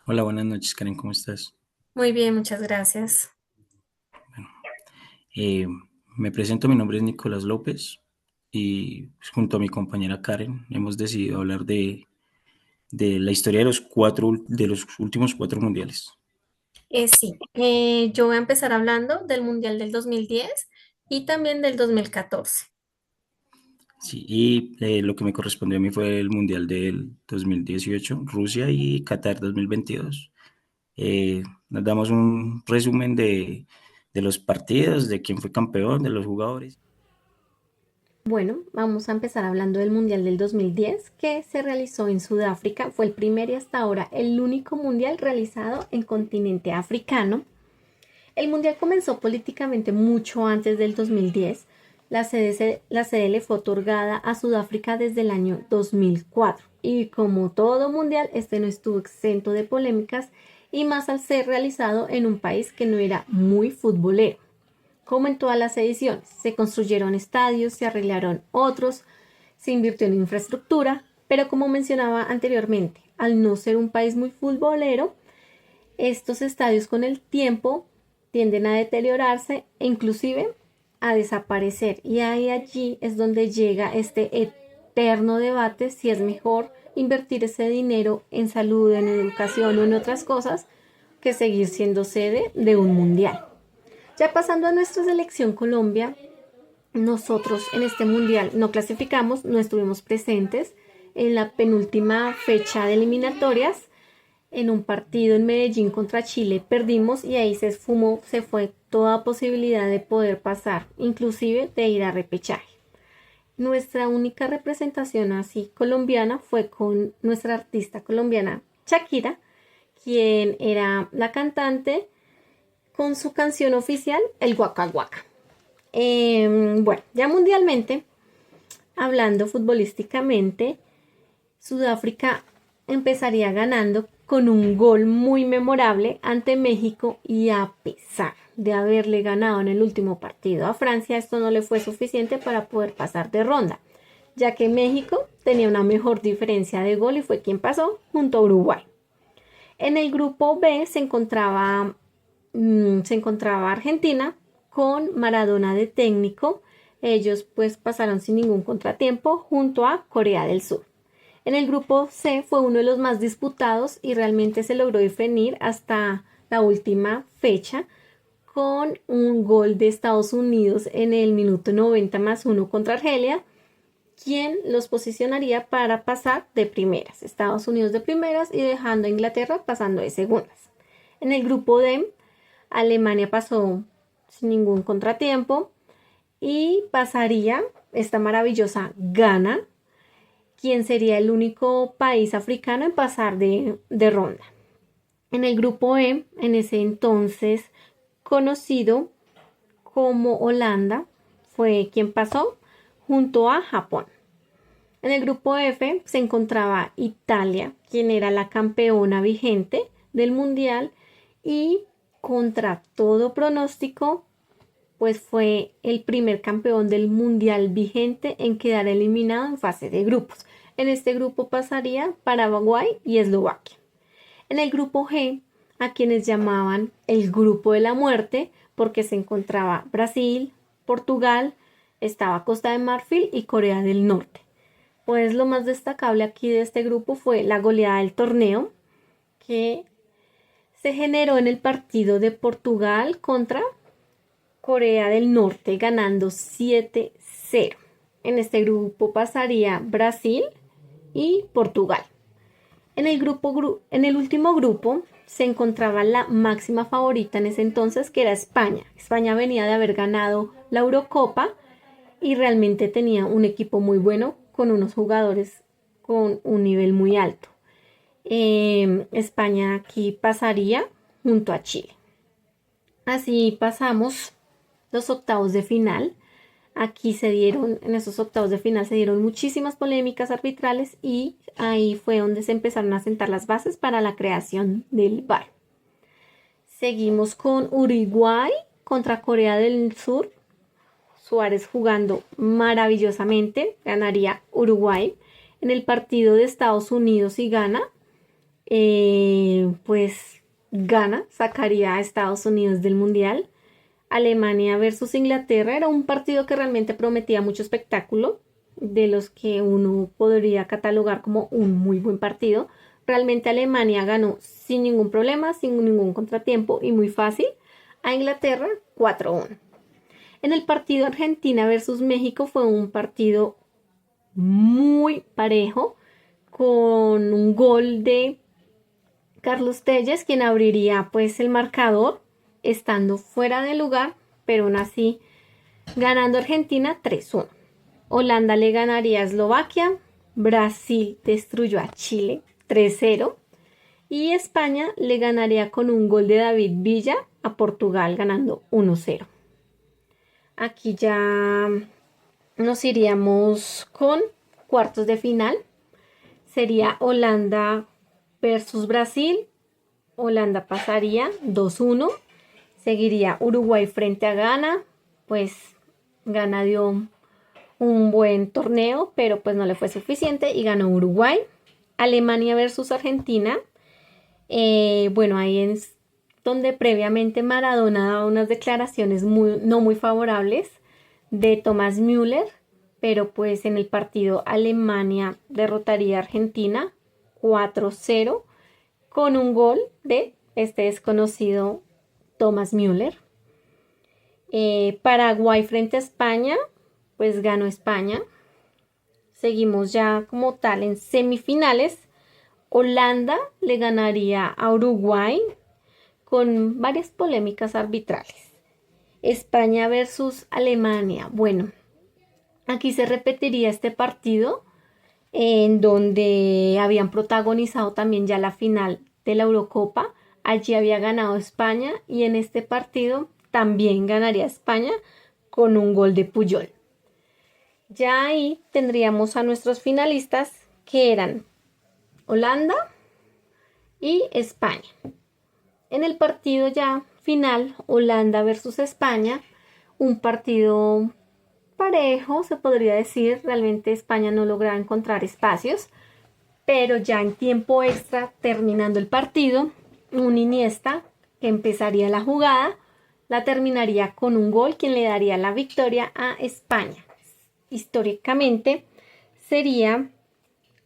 Hola, buenas noches, Karen, ¿cómo estás? Muy bien, muchas gracias. Eh, Me presento, mi nombre es Nicolás López y pues, junto a mi compañera Karen hemos decidido hablar de la historia de de los últimos cuatro mundiales. Sí, yo voy a empezar hablando del Mundial del 2010 y también del 2014. Sí, y lo que me correspondió a mí fue el mundial del 2018, Rusia y Qatar 2022. Nos damos un resumen de los partidos, de quién fue campeón, de los jugadores. Bueno, vamos a empezar hablando del Mundial del 2010 que se realizó en Sudáfrica. Fue el primer y hasta ahora el único mundial realizado en continente africano. El mundial comenzó políticamente mucho antes del 2010. La sede le fue otorgada a Sudáfrica desde el año 2004 y como todo mundial, este no estuvo exento de polémicas y más al ser realizado en un país que no era muy futbolero. Como en todas las ediciones, se construyeron estadios, se arreglaron otros, se invirtió en infraestructura, pero como mencionaba anteriormente, al no ser un país muy futbolero, estos estadios con el tiempo tienden a deteriorarse e inclusive a desaparecer. Y ahí allí es donde llega este eterno debate si es mejor invertir ese dinero en salud, en educación o en otras cosas que seguir siendo sede de un mundial. Ya pasando a nuestra selección Colombia, nosotros en este mundial no clasificamos, no estuvimos presentes en la penúltima fecha de eliminatorias en un partido en Medellín contra Chile perdimos y ahí se esfumó, se fue toda posibilidad de poder pasar, inclusive de ir a repechaje. Nuestra única representación así colombiana fue con nuestra artista colombiana Shakira, quien era la cantante con su canción oficial, el Waka Waka. Bueno, ya mundialmente, hablando futbolísticamente, Sudáfrica empezaría ganando con un gol muy memorable ante México y a pesar de haberle ganado en el último partido a Francia, esto no le fue suficiente para poder pasar de ronda, ya que México tenía una mejor diferencia de gol y fue quien pasó junto a Uruguay. En el grupo B se encontraba Argentina con Maradona de técnico. Ellos pues pasaron sin ningún contratiempo junto a Corea del Sur. En el grupo C fue uno de los más disputados y realmente se logró definir hasta la última fecha con un gol de Estados Unidos en el minuto 90 más uno contra Argelia, quien los posicionaría para pasar de primeras. Estados Unidos de primeras y dejando a Inglaterra pasando de segundas. En el grupo D, Alemania pasó sin ningún contratiempo y pasaría esta maravillosa Ghana, quien sería el único país africano en pasar de ronda. En el grupo E, en ese entonces conocido como Holanda, fue quien pasó junto a Japón. En el grupo F se encontraba Italia, quien era la campeona vigente del mundial y contra todo pronóstico, pues fue el primer campeón del mundial vigente en quedar eliminado en fase de grupos. En este grupo pasaría Paraguay y Eslovaquia. En el grupo G, a quienes llamaban el grupo de la muerte, porque se encontraba Brasil, Portugal, estaba Costa de Marfil y Corea del Norte. Pues lo más destacable aquí de este grupo fue la goleada del torneo que se generó en el partido de Portugal contra Corea del Norte ganando 7-0. En este grupo pasaría Brasil y Portugal. En el último grupo se encontraba la máxima favorita en ese entonces, que era España. España venía de haber ganado la Eurocopa y realmente tenía un equipo muy bueno con unos jugadores con un nivel muy alto. España aquí pasaría junto a Chile. Así pasamos los octavos de final. Aquí se dieron, en esos octavos de final se dieron muchísimas polémicas arbitrales y ahí fue donde se empezaron a sentar las bases para la creación del VAR. Seguimos con Uruguay contra Corea del Sur. Suárez jugando maravillosamente, ganaría Uruguay. En el partido de Estados Unidos y Ghana, pues gana, sacaría a Estados Unidos del Mundial. Alemania versus Inglaterra era un partido que realmente prometía mucho espectáculo, de los que uno podría catalogar como un muy buen partido. Realmente Alemania ganó sin ningún problema, sin ningún contratiempo y muy fácil a Inglaterra 4-1. En el partido Argentina versus México fue un partido muy parejo, con un gol de Carlos Telles, quien abriría pues el marcador, estando fuera de lugar, pero aún así ganando Argentina 3-1. Holanda le ganaría a Eslovaquia, Brasil destruyó a Chile 3-0 y España le ganaría con un gol de David Villa a Portugal ganando 1-0. Aquí ya nos iríamos con cuartos de final. Sería Holanda versus Brasil. Holanda pasaría 2-1. Seguiría Uruguay frente a Ghana. Pues Ghana dio un buen torneo, pero pues no le fue suficiente y ganó Uruguay. Alemania versus Argentina. Bueno, ahí es donde previamente Maradona daba unas declaraciones no muy favorables de Thomas Müller, pero pues en el partido Alemania derrotaría a Argentina 4-0 con un gol de este desconocido Thomas Müller. Paraguay frente a España, pues ganó España. Seguimos ya como tal en semifinales. Holanda le ganaría a Uruguay con varias polémicas arbitrales. España versus Alemania. Bueno, aquí se repetiría este partido en donde habían protagonizado también ya la final de la Eurocopa. Allí había ganado España y en este partido también ganaría España con un gol de Puyol. Ya ahí tendríamos a nuestros finalistas que eran Holanda y España. En el partido ya final, Holanda versus España, un partido parejo, se podría decir. Realmente España no lograba encontrar espacios, pero ya en tiempo extra, terminando el partido, un Iniesta que empezaría la jugada, la terminaría con un gol, quien le daría la victoria a España. Históricamente sería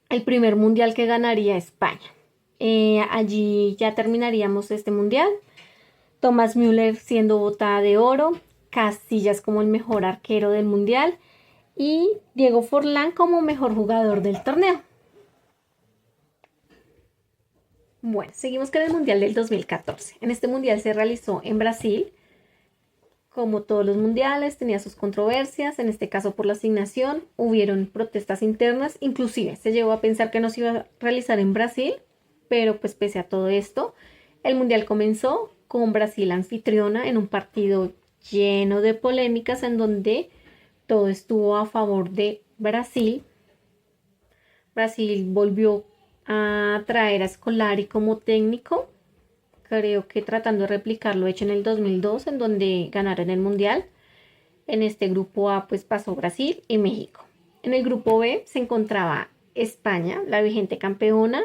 el primer mundial que ganaría España. Allí ya terminaríamos este mundial. Thomas Müller siendo botada de oro, Casillas como el mejor arquero del mundial y Diego Forlán como mejor jugador del torneo. Bueno, seguimos con el mundial del 2014. En este mundial se realizó en Brasil. Como todos los mundiales, tenía sus controversias, en este caso por la asignación, hubieron protestas internas, inclusive se llegó a pensar que no se iba a realizar en Brasil, pero pues pese a todo esto, el mundial comenzó con Brasil anfitriona en un partido lleno de polémicas en donde todo estuvo a favor de Brasil. Brasil volvió a traer a Scolari como técnico, creo que tratando de replicar lo hecho en el 2002, en donde ganaron el mundial. En este grupo A pues pasó Brasil y México. En el grupo B se encontraba España, la vigente campeona.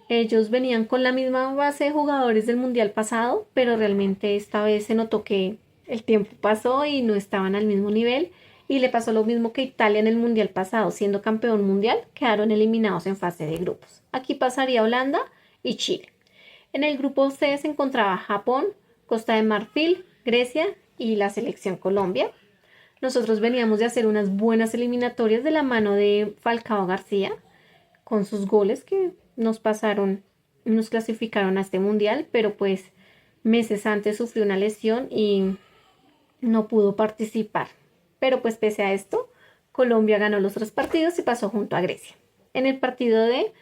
Ellos venían con la misma base de jugadores del mundial pasado, pero realmente esta vez se notó que el tiempo pasó y no estaban al mismo nivel. Y le pasó lo mismo que Italia en el mundial pasado, siendo campeón mundial, quedaron eliminados en fase de grupos. Aquí pasaría Holanda y Chile. En el grupo C se encontraba Japón, Costa de Marfil, Grecia y la selección Colombia. Nosotros veníamos de hacer unas buenas eliminatorias de la mano de Falcao García, con sus goles que nos pasaron, nos clasificaron a este mundial, pero pues meses antes sufrió una lesión y no pudo participar. Pero pues pese a esto, Colombia ganó los 3 partidos y pasó junto a Grecia. En el partido D,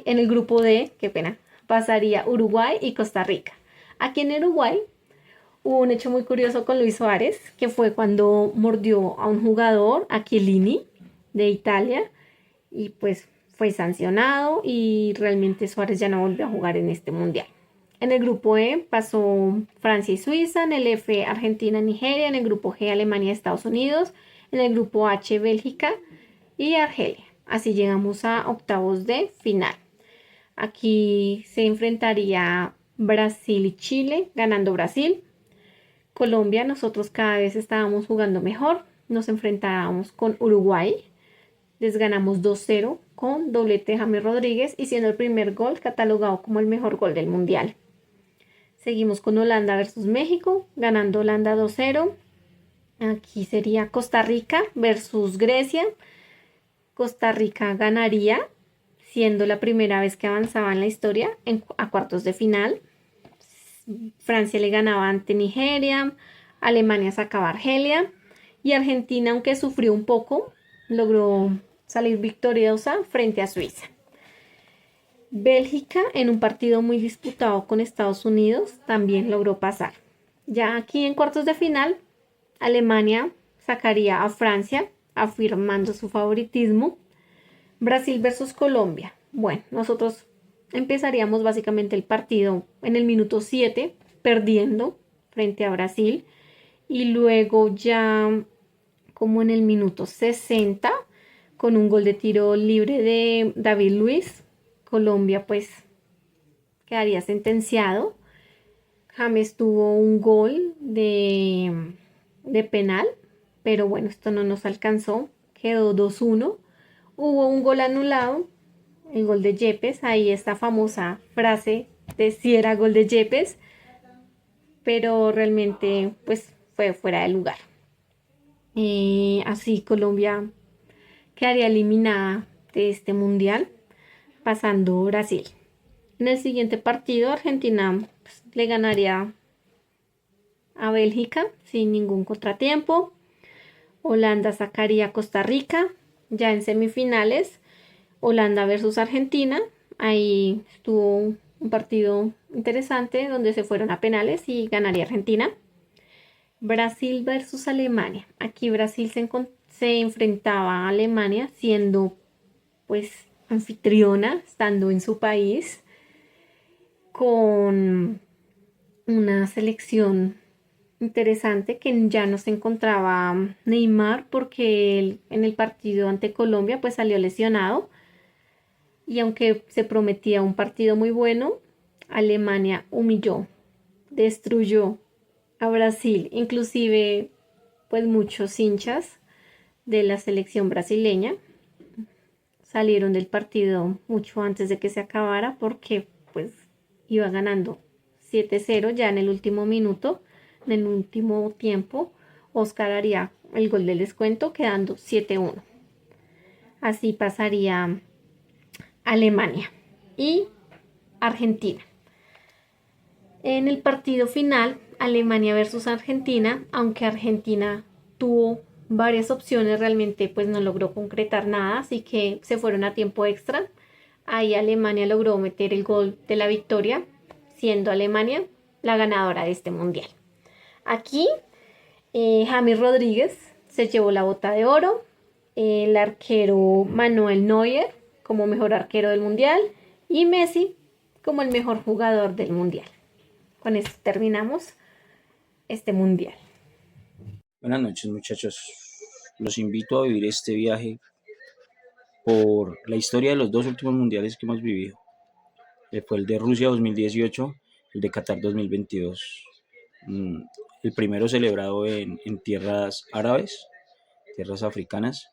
en el grupo D, qué pena, pasaría Uruguay y Costa Rica. Aquí en Uruguay hubo un hecho muy curioso con Luis Suárez, que fue cuando mordió a un jugador, a Chiellini, de Italia, y pues fue sancionado y realmente Suárez ya no volvió a jugar en este mundial. En el grupo E pasó Francia y Suiza, en el F Argentina y Nigeria, en el grupo G Alemania y Estados Unidos, en el grupo H Bélgica y Argelia. Así llegamos a octavos de final. Aquí se enfrentaría Brasil y Chile, ganando Brasil. Colombia, nosotros cada vez estábamos jugando mejor. Nos enfrentábamos con Uruguay. Les ganamos 2-0 con doblete de James Rodríguez y siendo el primer gol catalogado como el mejor gol del mundial. Seguimos con Holanda versus México, ganando Holanda 2-0. Aquí sería Costa Rica versus Grecia. Costa Rica ganaría, siendo la primera vez que avanzaba en la historia a cuartos de final. Francia le ganaba ante Nigeria, Alemania sacaba a Argelia y Argentina, aunque sufrió un poco, logró salir victoriosa frente a Suiza. Bélgica, en un partido muy disputado con Estados Unidos, también logró pasar. Ya aquí en cuartos de final, Alemania sacaría a Francia, afirmando su favoritismo. Brasil versus Colombia. Bueno, nosotros empezaríamos básicamente el partido en el minuto 7, perdiendo frente a Brasil, y luego ya como en el minuto 60, con un gol de tiro libre de David Luiz, Colombia pues quedaría sentenciado. James tuvo un gol de penal, pero bueno, esto no nos alcanzó, quedó 2-1. Hubo un gol anulado, el gol de Yepes, ahí esta famosa frase de si era gol de Yepes, pero realmente pues fue fuera de lugar. Así Colombia quedaría eliminada de este mundial, pasando Brasil. En el siguiente partido, Argentina pues, le ganaría a Bélgica sin ningún contratiempo. Holanda sacaría a Costa Rica. Ya en semifinales, Holanda versus Argentina. Ahí estuvo un partido interesante donde se fueron a penales y ganaría Argentina. Brasil versus Alemania. Aquí Brasil se enfrentaba a Alemania siendo pues anfitriona, estando en su país, con una selección interesante que ya no se encontraba Neymar porque en el partido ante Colombia pues salió lesionado y aunque se prometía un partido muy bueno, Alemania humilló, destruyó a Brasil, inclusive pues muchos hinchas de la selección brasileña salieron del partido mucho antes de que se acabara porque pues iba ganando 7-0 ya en el último minuto, en el último tiempo. Oscar haría el gol del descuento quedando 7-1. Así pasaría Alemania y Argentina. En el partido final, Alemania versus Argentina, aunque Argentina tuvo varias opciones, realmente pues no logró concretar nada, así que se fueron a tiempo extra. Ahí Alemania logró meter el gol de la victoria, siendo Alemania la ganadora de este mundial. Aquí James Rodríguez se llevó la bota de oro, el arquero Manuel Neuer como mejor arquero del mundial y Messi como el mejor jugador del mundial. Con esto terminamos este mundial. Buenas noches, muchachos. Los invito a vivir este viaje por la historia de los dos últimos mundiales que hemos vivido. Fue el de Rusia 2018, el de Qatar 2022. El primero celebrado en tierras árabes, tierras africanas.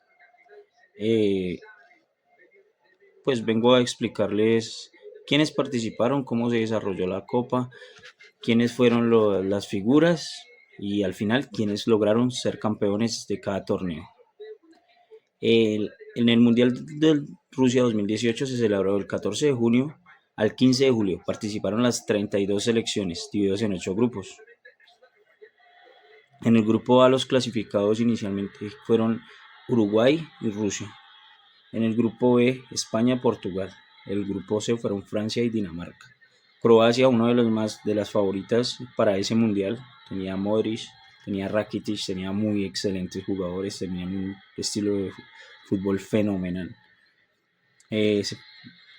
Pues vengo a explicarles quiénes participaron, cómo se desarrolló la copa, quiénes fueron las figuras y al final quiénes lograron ser campeones de cada torneo. En el Mundial de Rusia 2018 se celebró del 14 de junio al 15 de julio. Participaron las 32 selecciones, divididos en 8 grupos. En el grupo A los clasificados inicialmente fueron Uruguay y Rusia. En el grupo B, España, Portugal. El grupo C fueron Francia y Dinamarca. Croacia, uno de las favoritas para ese mundial, tenía Modric, tenía Rakitic, tenía muy excelentes jugadores, tenían un estilo de fútbol fenomenal. Se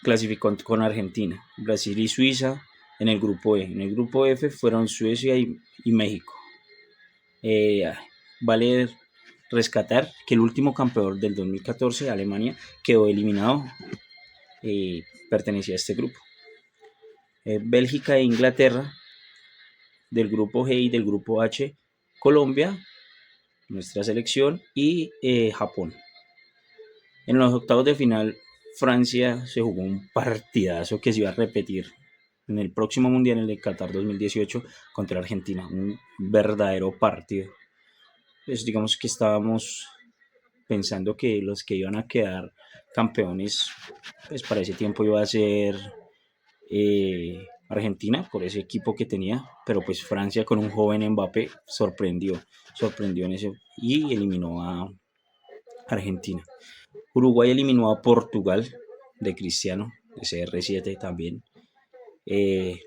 clasificó con Argentina, Brasil y Suiza en el grupo E. En el grupo F fueron Suecia y México. Vale rescatar que el último campeón del 2014, Alemania, quedó eliminado pertenecía a este grupo. Bélgica e Inglaterra del grupo G y del grupo H, Colombia, nuestra selección, y Japón. En los octavos de final, Francia se jugó un partidazo que se iba a repetir en el próximo Mundial, en el de Qatar 2018, contra Argentina. Un verdadero partido. Pues digamos que estábamos pensando que los que iban a quedar campeones, pues para ese tiempo iba a ser Argentina, por ese equipo que tenía, pero pues Francia con un joven Mbappé sorprendió en ese y eliminó a Argentina. Uruguay eliminó a Portugal de Cristiano, de CR7 también.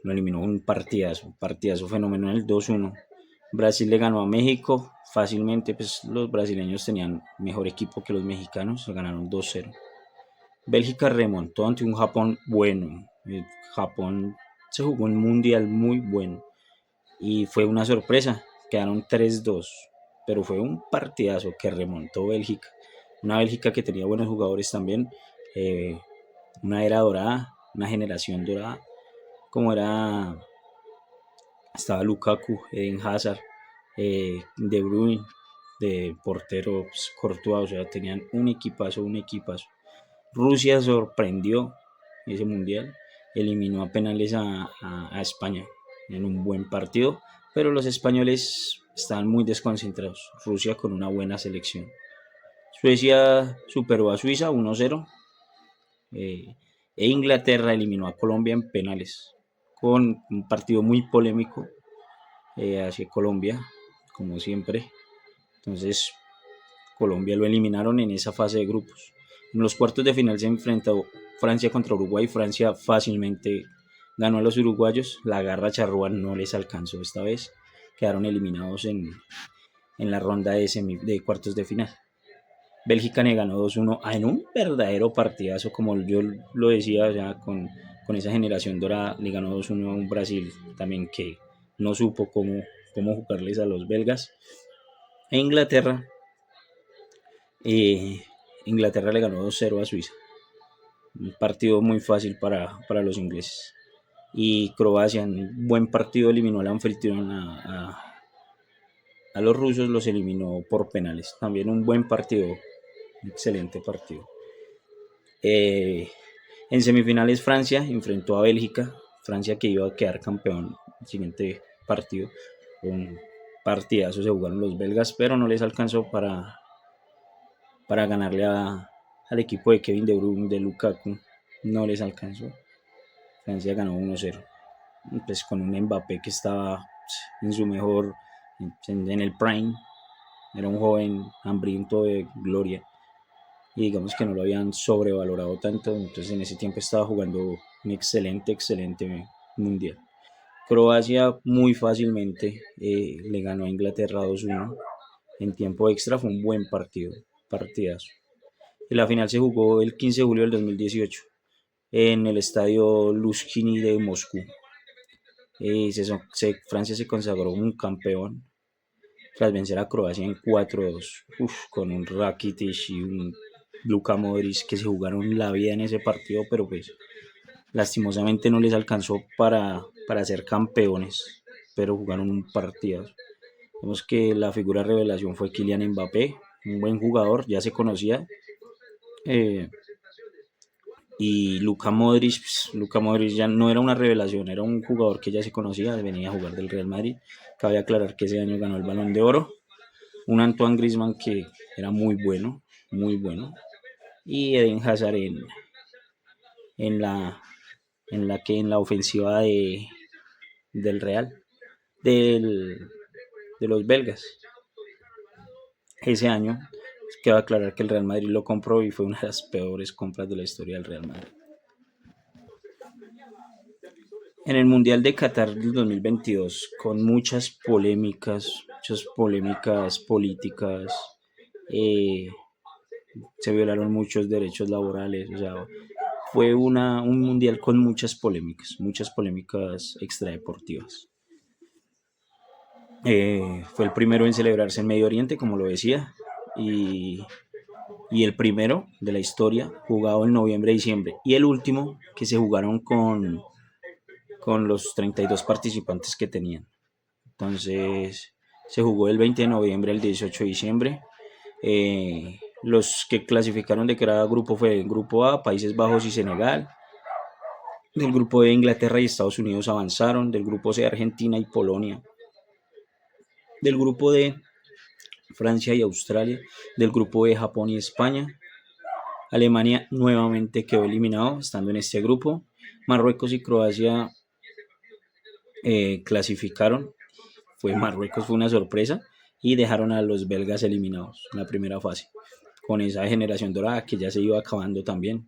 Lo eliminó un partidazo fenomenal, 2-1. Brasil le ganó a México fácilmente, pues los brasileños tenían mejor equipo que los mexicanos, se ganaron 2-0. Bélgica remontó ante un Japón bueno. Japón se jugó un mundial muy bueno y fue una sorpresa, quedaron 3-2, pero fue un partidazo que remontó Bélgica. Una Bélgica que tenía buenos jugadores también, eh, una era dorada, una generación dorada, como estaba Lukaku, Eden Hazard, De Bruyne, de portero pues, Courtois, o sea, tenían un equipazo. Rusia sorprendió ese mundial, eliminó a penales a España en un buen partido, pero los españoles estaban muy desconcentrados. Rusia con una buena selección. Suecia superó a Suiza 1-0 e Inglaterra eliminó a Colombia en penales con un partido muy polémico hacia Colombia, como siempre. Entonces, Colombia lo eliminaron en esa fase de grupos. En los cuartos de final se enfrentó Francia contra Uruguay. Francia fácilmente ganó a los uruguayos. La garra charrúa no les alcanzó esta vez. Quedaron eliminados en la ronda de cuartos de final. Bélgica le ganó 2-1 en un verdadero partidazo, como yo lo decía, ya con esa generación dorada. Le ganó 2-1 a un Brasil también que no supo cómo jugarles a los belgas. E Inglaterra le ganó 2-0 a Suiza. Un partido muy fácil para los ingleses. Y Croacia, en un buen partido, eliminó al anfitrión a los rusos, los eliminó por penales. También un buen partido, un excelente partido. En semifinales Francia enfrentó a Bélgica. Francia que iba a quedar campeón el siguiente partido. Un partidazo se jugaron los belgas, pero no les alcanzó para ganarle al equipo de Kevin De Bruyne, de Lukaku. No les alcanzó. Francia ganó 1-0. Pues con un Mbappé que estaba en su mejor, en el prime. Era un joven hambriento de gloria. Y digamos que no lo habían sobrevalorado tanto. Entonces en ese tiempo estaba jugando un excelente mundial. Croacia muy fácilmente le ganó a Inglaterra 2-1. En tiempo extra fue un buen partidazo. Y la final se jugó el 15 de julio del 2018 en el estadio Luzhniki de Moscú. Francia se consagró un campeón tras vencer a Croacia en 4-2, con un Rakitic y un Luka Modric que se jugaron la vida en ese partido, pero pues lastimosamente no les alcanzó para ser campeones, pero jugaron un partido. Vemos que la figura de revelación fue Kylian Mbappé, un buen jugador, ya se conocía. Y Luka Modric ya no era una revelación, era un jugador que ya se conocía, venía a jugar del Real Madrid. Cabe aclarar que ese año ganó el Balón de Oro. Un Antoine Griezmann que era muy bueno, muy bueno. Y Eden Hazard en la en la ofensiva del Real, de los belgas. Ese año queda aclarar que el Real Madrid lo compró y fue una de las peores compras de la historia del Real Madrid. En el Mundial de Qatar del 2022, con muchas polémicas políticas, eh, se violaron muchos derechos laborales, o sea, fue un mundial con muchas polémicas extradeportivas. Fue el primero en celebrarse en Medio Oriente, como lo decía, y y el primero de la historia jugado en noviembre-diciembre, y el último que se jugaron con los 32 participantes que tenían. Entonces se jugó el 20 de noviembre al 18 de diciembre. Los que clasificaron de cada grupo fue el grupo A, Países Bajos y Senegal. Del grupo B, Inglaterra y Estados Unidos avanzaron. Del grupo C, Argentina y Polonia. Del grupo D, Francia y Australia. Del grupo E, Japón y España. Alemania nuevamente quedó eliminado estando en este grupo. Marruecos y Croacia clasificaron. Marruecos fue una sorpresa y dejaron a los belgas eliminados en la primera fase, con esa generación dorada que ya se iba acabando también.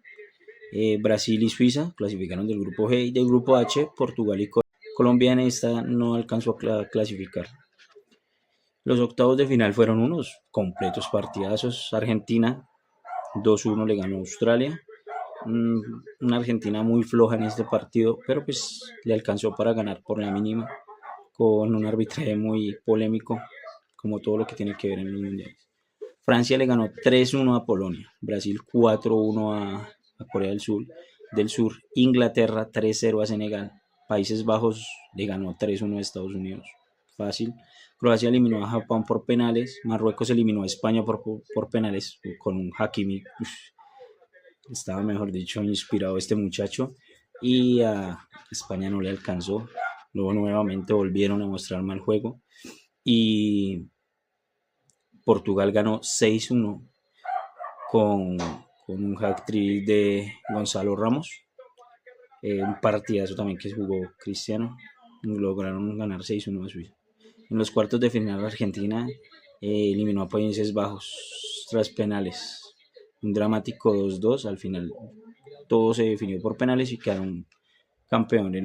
Brasil y Suiza clasificaron del grupo G, y del grupo H Portugal y Colombia en esta no alcanzó a clasificar. Los octavos de final fueron unos completos partidazos. Argentina 2-1 le ganó a Australia. Una Argentina muy floja en este partido, pero pues le alcanzó para ganar por la mínima, con un arbitraje muy polémico, como todo lo que tiene que ver en los mundiales. Francia le ganó 3-1 a Polonia, Brasil 4-1 a Corea del Sur, Inglaterra 3-0 a Senegal, Países Bajos le ganó 3-1 a Estados Unidos, fácil. Croacia eliminó a Japón por penales, Marruecos eliminó a España por penales con un Hakimi. Estaba, mejor dicho, inspirado este muchacho, y a España no le alcanzó. Luego nuevamente volvieron a mostrar mal juego y Portugal ganó 6-1 con un hat-trick de Gonzalo Ramos. Un partidazo también que jugó Cristiano. Lograron ganar 6-1 a Suiza. En los cuartos de final, Argentina eliminó a Países Bajos tras penales. Un dramático 2-2. Al final todo se definió por penales y quedaron campeones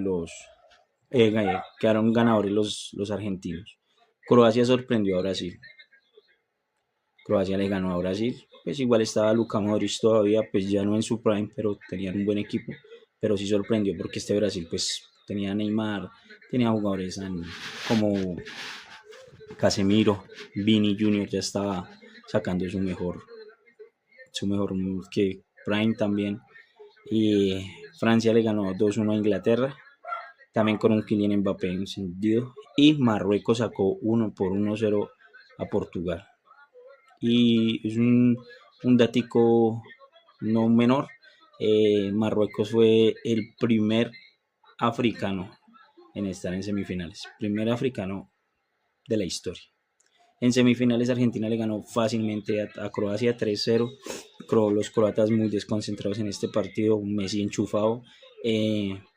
quedaron ganadores los argentinos. Croacia sorprendió a Brasil. Croacia le ganó a Brasil. Pues igual estaba Luka Modric todavía, pues ya no en su prime, pero tenían un buen equipo. Pero sí sorprendió porque este Brasil pues tenía a Neymar, tenía jugadores como Casemiro, Vini Junior ya estaba sacando su mejor que prime también. Y Francia le ganó 2-1 a Inglaterra, también con un Kylian Mbappé encendido. Y Marruecos sacó 1-0 a Portugal. Y es un datico no menor. Marruecos fue el primer africano en estar en semifinales. Primer africano de la historia. En semifinales Argentina le ganó fácilmente a Croacia 3-0. Los croatas muy desconcentrados en este partido. Messi enchufado.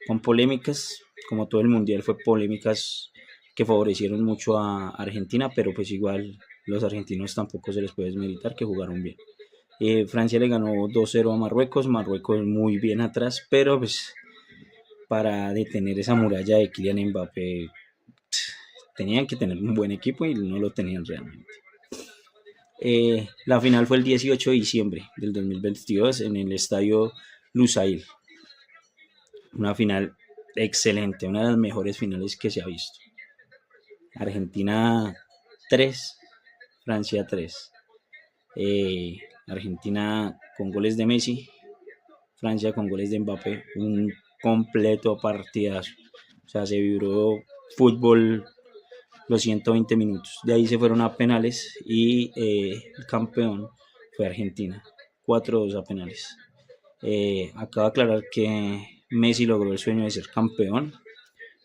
Con polémicas, como todo el mundial fue polémicas que favorecieron mucho a Argentina, pero pues igual los argentinos tampoco se les puede desmeritar que jugaron bien. Francia le ganó 2-0 a Marruecos, Marruecos muy bien atrás, pero pues para detener esa muralla de Kylian Mbappé tenían que tener un buen equipo y no lo tenían realmente. La final fue el 18 de diciembre del 2022 en el estadio Lusail. Una final excelente, una de las mejores finales que se ha visto. Argentina 3, Francia 3. Argentina con goles de Messi, Francia con goles de Mbappé, un completo partidazo. O sea, se vibró fútbol los 120 minutos. De ahí se fueron a penales y el campeón fue Argentina, 4-2 a penales. Acabo de aclarar que Messi logró el sueño de ser campeón,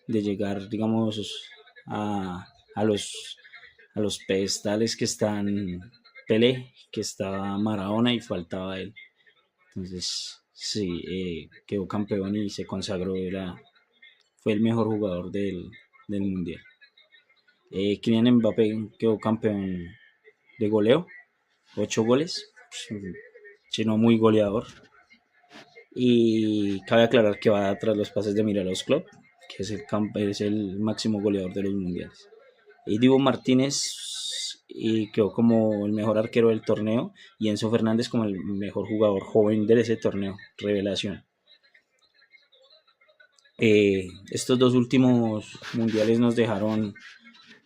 de llegar, digamos, a los pedestales que están Pelé, que estaba Maradona y faltaba él. Entonces, sí, quedó campeón y se consagró, fue el mejor jugador del mundial. Kylian Mbappé quedó campeón de goleo, 8 goles, sino muy goleador. Y cabe aclarar que va tras los pases de Miroslav Klose, que es el máximo goleador de los mundiales. Y Dibu Martínez quedó como el mejor arquero del torneo, y Enzo Fernández como el mejor jugador joven de ese torneo, revelación. Estos dos últimos mundiales nos dejaron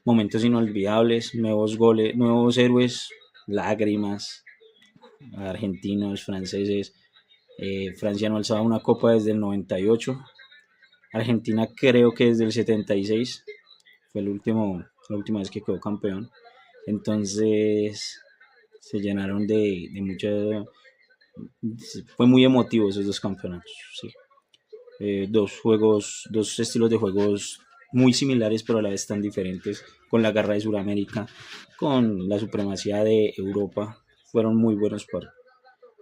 momentos inolvidables, nuevos goles, nuevos héroes, lágrimas, argentinos, franceses. Francia no alzaba una copa desde el 98. Argentina creo que desde el 76 fue la última vez que quedó campeón. Entonces se llenaron de mucha... Fue muy emotivo esos dos campeonatos, sí. Dos estilos de juegos muy similares pero a la vez tan diferentes, con la garra de Sudamérica, con la supremacía de Europa, fueron muy buenos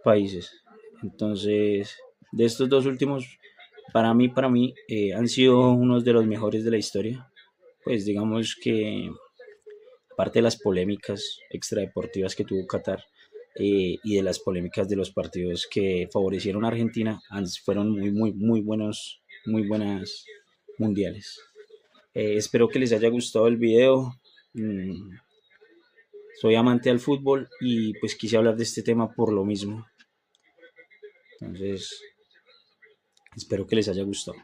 países. Entonces, de estos dos últimos, para mí han sido unos de los mejores de la historia. Pues digamos que aparte de las polémicas extradeportivas que tuvo Qatar, y de las polémicas de los partidos que favorecieron a Argentina, fueron muy buenas mundiales. Espero que les haya gustado el video. Mm, Soy amante del fútbol y pues quise hablar de este tema por lo mismo. Entonces, espero que les haya gustado.